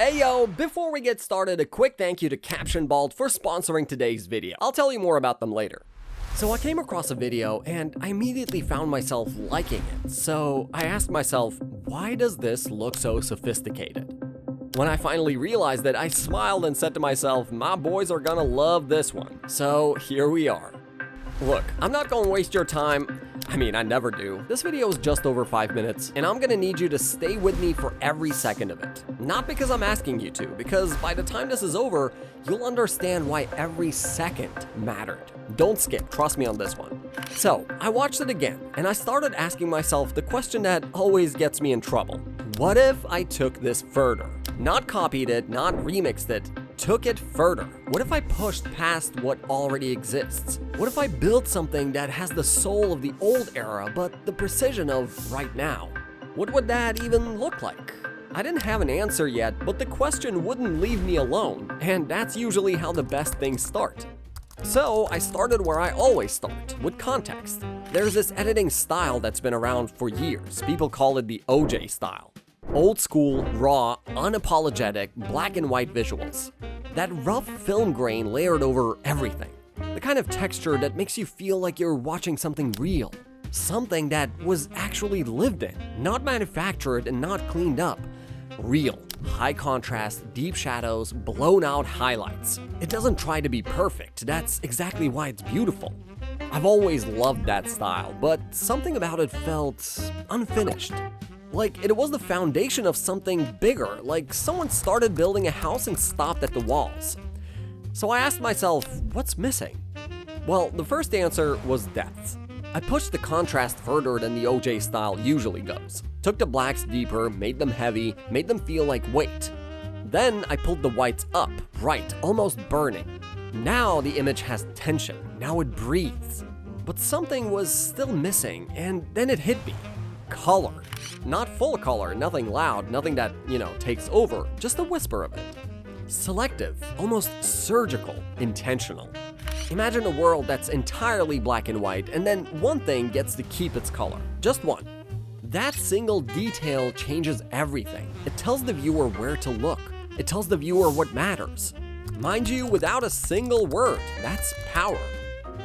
Ayo, before we get started, a quick thank you to CaptionBolt for sponsoring today's video. I'll tell you more about them later. So I came across a video and I immediately found myself liking it. So I asked myself, why does this look so sophisticated? When I finally realized it, I smiled and said to myself, my boys are gonna love this one. So here we are. Look, I'm not gonna waste your time. I mean, I never do. This video is just over 5 minutes, and I'm gonna need you to stay with me for every second of it. Not because I'm asking you to, because by the time this is over, you'll understand why every second mattered. Don't skip, trust me on this one. So, I watched it again, and I started asking myself the question that always gets me in trouble. What if I took this further? Not copied it, not remixed it, took it further. What if I pushed past what already exists? What if I built something that has the soul of the old era, but the precision of right now? What would that even look like? I didn't have an answer yet, but the question wouldn't leave me alone, and that's usually how the best things start. So I started where I always start, with context. There's this editing style that's been around for years. People call it the OJ style. Old school, raw, unapologetic, black and white visuals. That rough film grain layered over everything. The kind of texture that makes you feel like you're watching something real. Something that was actually lived in, not manufactured and not cleaned up. Real, high contrast, deep shadows, blown out highlights. It doesn't try to be perfect, that's exactly why it's beautiful. I've always loved that style, but something about it felt unfinished. Like it was the foundation of something bigger, like someone started building a house and stopped at the walls. So I asked myself, what's missing? Well, the first answer was depth. I pushed the contrast further than the OJ style usually goes. Took the blacks deeper, made them heavy, made them feel like weight. Then I pulled the whites up, bright, almost burning. Now the image has tension, now it breathes. But something was still missing, and then it hit me. Color. Not full color, nothing loud, nothing that, takes over, just a whisper of it. Selective, almost surgical, intentional. Imagine a world that's entirely black and white, and then one thing gets to keep its color. Just one. That single detail changes everything. It tells the viewer where to look. It tells the viewer what matters. Mind you, without a single word, that's power.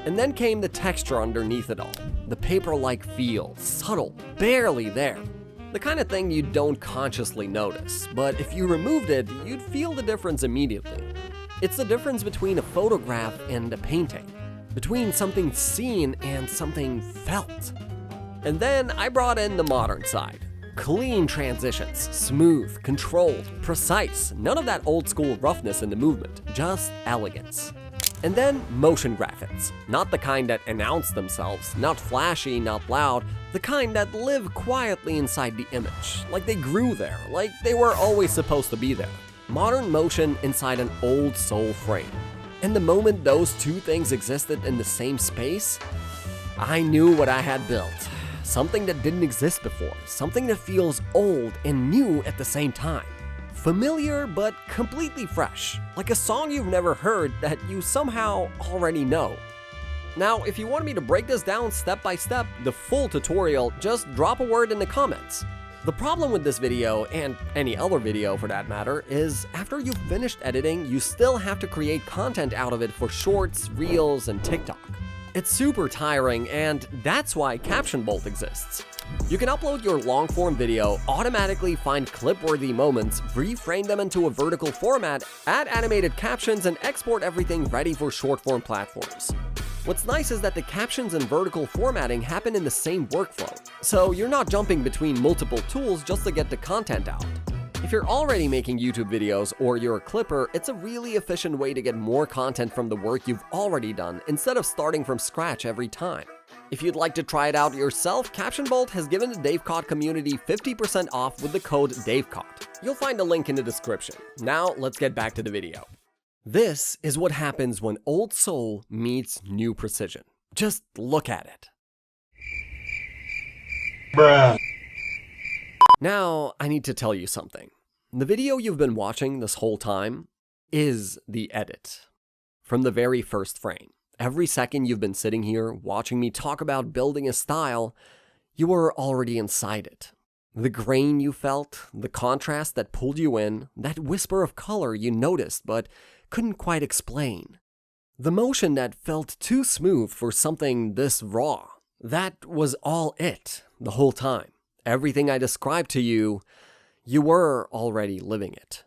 And then came the texture underneath it all. The paper-like feel, subtle, barely there. The kind of thing you don't consciously notice, but if you removed it, you'd feel the difference immediately. It's the difference between a photograph and a painting, between something seen and something felt. And then I brought in the modern side. Clean transitions, smooth, controlled, precise, none of that old school roughness in the movement, just elegance. And then motion graphics, not the kind that announce themselves, not flashy, not loud, the kind that live quietly inside the image, like they grew there, like they were always supposed to be there. Modern motion inside an old soul frame. And the moment those two things existed in the same space, I knew what I had built. Something that didn't exist before, something that feels old and new at the same time. Familiar, but completely fresh, like a song you've never heard that you somehow already know. Now, if you want me to break this down step by step, the full tutorial, just drop a word in the comments. The problem with this video, and any other video for that matter, is after you've finished editing, you still have to create content out of it for shorts, reels, and TikTok. It's super tiring, and that's why CaptionBolt exists. You can upload your long-form video, automatically find clip-worthy moments, reframe them into a vertical format, add animated captions, and export everything ready for short-form platforms. What's nice is that the captions and vertical formatting happen in the same workflow, so you're not jumping between multiple tools just to get the content out. If you're already making YouTube videos or you're a clipper, it's a really efficient way to get more content from the work you've already done instead of starting from scratch every time. If you'd like to try it out yourself, CaptionBolt has given the Davekot community 50% off with the code Davekot. You'll find a link in the description. Now, let's get back to the video. This is what happens when old soul meets new precision. Just look at it. Bruh. Now, I need to tell you something. The video you've been watching this whole time is the edit. From the very first frame. Every second you've been sitting here watching me talk about building a style, you were already inside it. The grain you felt, the contrast that pulled you in, that whisper of color you noticed but couldn't quite explain. The motion that felt too smooth for something this raw. That was all it, the whole time. Everything I described to you, you were already living it.